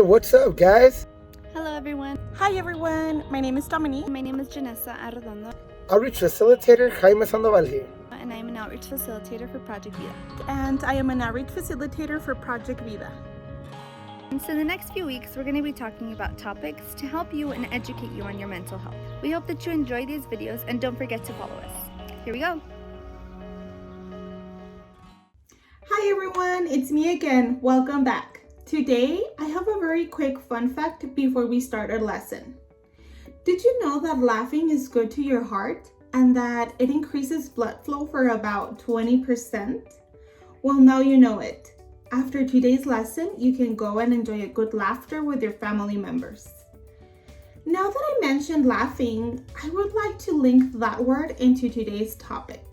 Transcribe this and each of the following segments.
what's up, guys? Hello everyone. Hi everyone, my name is Dominique. My name is Janessa Arredondo, Outreach Facilitator Jaime Sandoval here. and I am an outreach facilitator for Project Vida. And I am an outreach facilitator for Project Vida. And so in the next few weeks, we're going to be talking about topics to help you and educate you on your mental health. We hope that you enjoy these videos and don't forget to follow us. Here we go. Hi everyone, it's me again. Welcome back. Today, I have a very quick fun fact before we start our lesson. Did you know that laughing is good to your heart and that it increases blood flow for about 20%? Well, now you know it. After today's lesson, you can go and enjoy a good laughter with your family members. Now that I mentioned laughing, I would like to link that word into today's topic.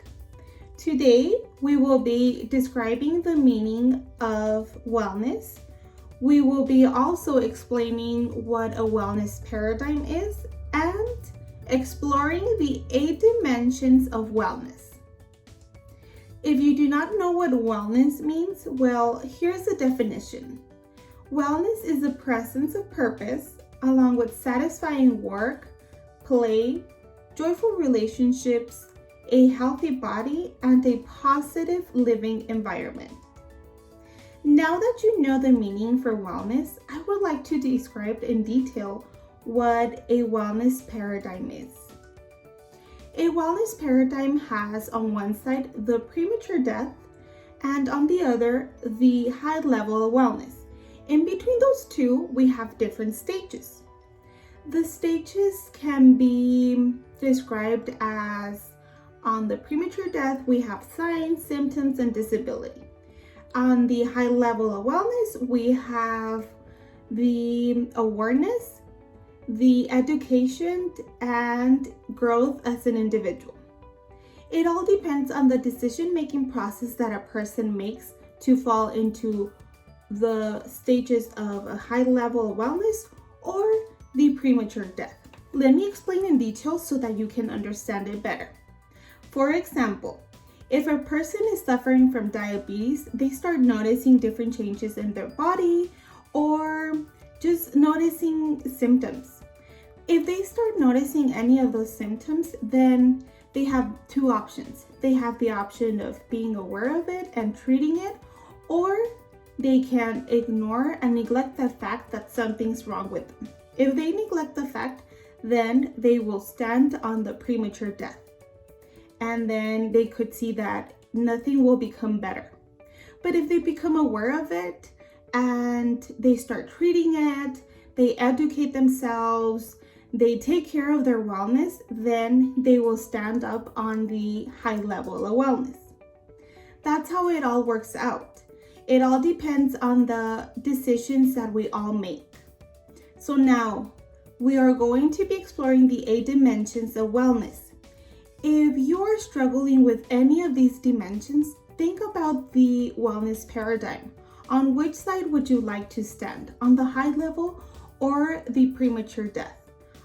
Today, we will be describing the meaning of wellness. We will be also explaining what a wellness paradigm is and exploring the 8 dimensions of wellness. If you do not know what wellness means, well, here's the definition. Wellness is the presence of purpose along with satisfying work, play, joyful relationships, a healthy body, and a positive living environment. Now that you know the meaning for wellness, I would like to describe in detail what a wellness paradigm is. A wellness paradigm has on one side the premature death and on the other the high level of wellness. In between those two, we have different stages. The stages can be described as on the premature death, we have signs, symptoms, and disability. On the high level of wellness, we have the awareness, the education, and growth as an individual. It all depends on the decision-making process that a person makes to fall into the stages of a high level of wellness or the premature death. Let me explain in detail so that you can understand it better. For example, if a person is suffering from diabetes, they start noticing different changes in their body or just noticing symptoms. If they start noticing any of those symptoms, then they have 2 options. They have the option of being aware of it and treating it, or they can ignore and neglect the fact that something's wrong with them. If they neglect the fact, then they will stand on the premature death. And then they could see that nothing will become better. But if they become aware of it and they start treating it, they educate themselves, they take care of their wellness, then they will stand up on the high level of wellness. That's how it all works out. It all depends on the decisions that we all make. So now we are going to be exploring the 8 dimensions of wellness. If you are struggling with any of these dimensions, think about the wellness paradigm. On which side would you like to stand? On the high level or the premature death?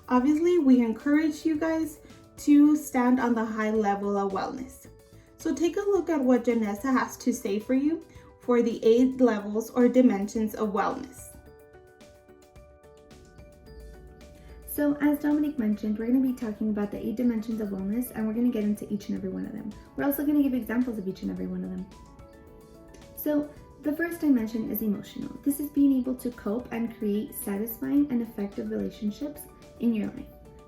Obviously, we encourage you guys to stand on the high level of wellness. So take a look at what Janessa has to say for you for the 8 levels or dimensions of wellness. So as Dominique mentioned, we're going to be talking about the 8 dimensions of wellness, and we're going to get into each and every one of them. We're also going to give examples of each and every one of them. So the first dimension is emotional. This is being able to cope and create satisfying and effective relationships in your life.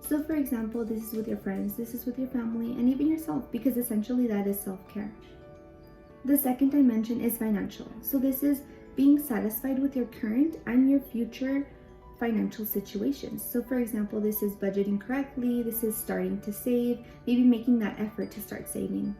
So for example, this is with your friends, this is with your family, and even yourself, because essentially that is self-care. The second dimension is financial. So this is being satisfied with your current and your future financial situations. So for example, this is budgeting correctly, this is starting to save, maybe making that effort to start saving.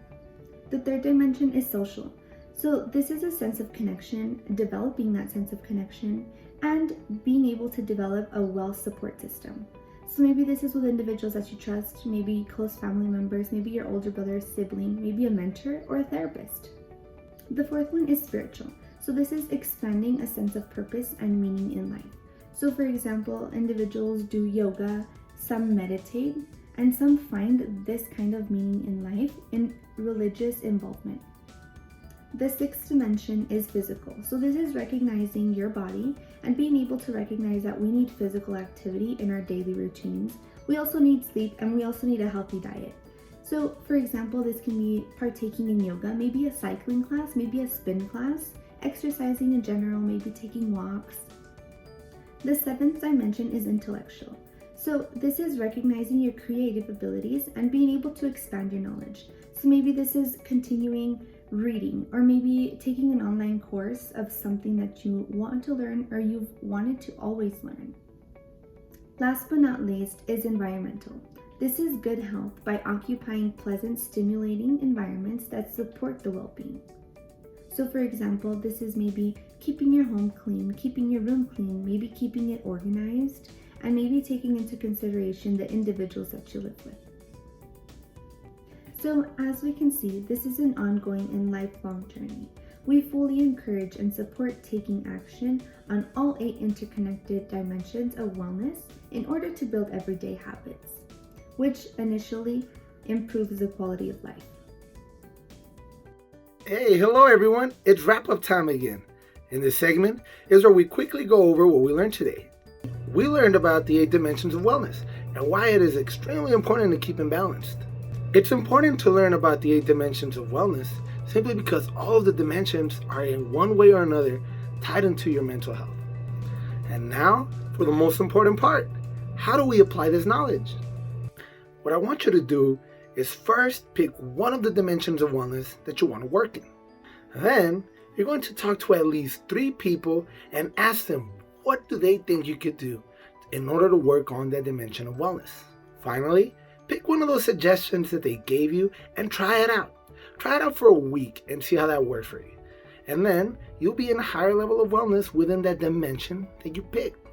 The third dimension is social. So this is a sense of connection, developing that sense of connection, and being able to develop a well support system. So maybe this is with individuals that you trust, maybe close family members, maybe your older brother, sibling, maybe a mentor or a therapist. The fourth one is spiritual. So this is expanding a sense of purpose and meaning in life. So for example, individuals do yoga, some meditate, and some find this kind of meaning in life in religious involvement. The sixth dimension is physical. So this is recognizing your body and being able to recognize that we need physical activity in our daily routines. We also need sleep, and we also need a healthy diet. So for example, this can be partaking in yoga, maybe a cycling class, maybe a spin class, exercising in general, maybe taking walks. The seventh dimension is intellectual. So this is recognizing your creative abilities and being able to expand your knowledge. So maybe this is continuing reading, or maybe taking an online course of something that you want to learn or you've wanted to always learn. Last but not least is environmental. This is good health by occupying pleasant, stimulating environments that support the well-being. So for example, this is maybe keeping your home clean, keeping your room clean, maybe keeping it organized, and maybe taking into consideration the individuals that you live with. So as we can see, this is an ongoing and lifelong journey. We fully encourage and support taking action on all 8 interconnected dimensions of wellness in order to build everyday habits, which initially improves the quality of life. Hey, hello everyone. It's wrap-up time again. In this segment is where we quickly go over what we learned today. We learned about the 8 dimensions of wellness and why it is extremely important to keep them balanced. It's important to learn about the 8 dimensions of wellness simply because all of the dimensions are in one way or another tied into your mental health. And now for the most important part, how do we apply this knowledge? What I want you to do is first pick one of the dimensions of wellness that you want to work in. Then you're going to talk to at least 3 people and ask them what do they think you could do in order to work on that dimension of wellness. Finally, pick one of those suggestions that they gave you and try it out. Try it out for a week and see how that works for you. And then you'll be in a higher level of wellness within that dimension that you picked.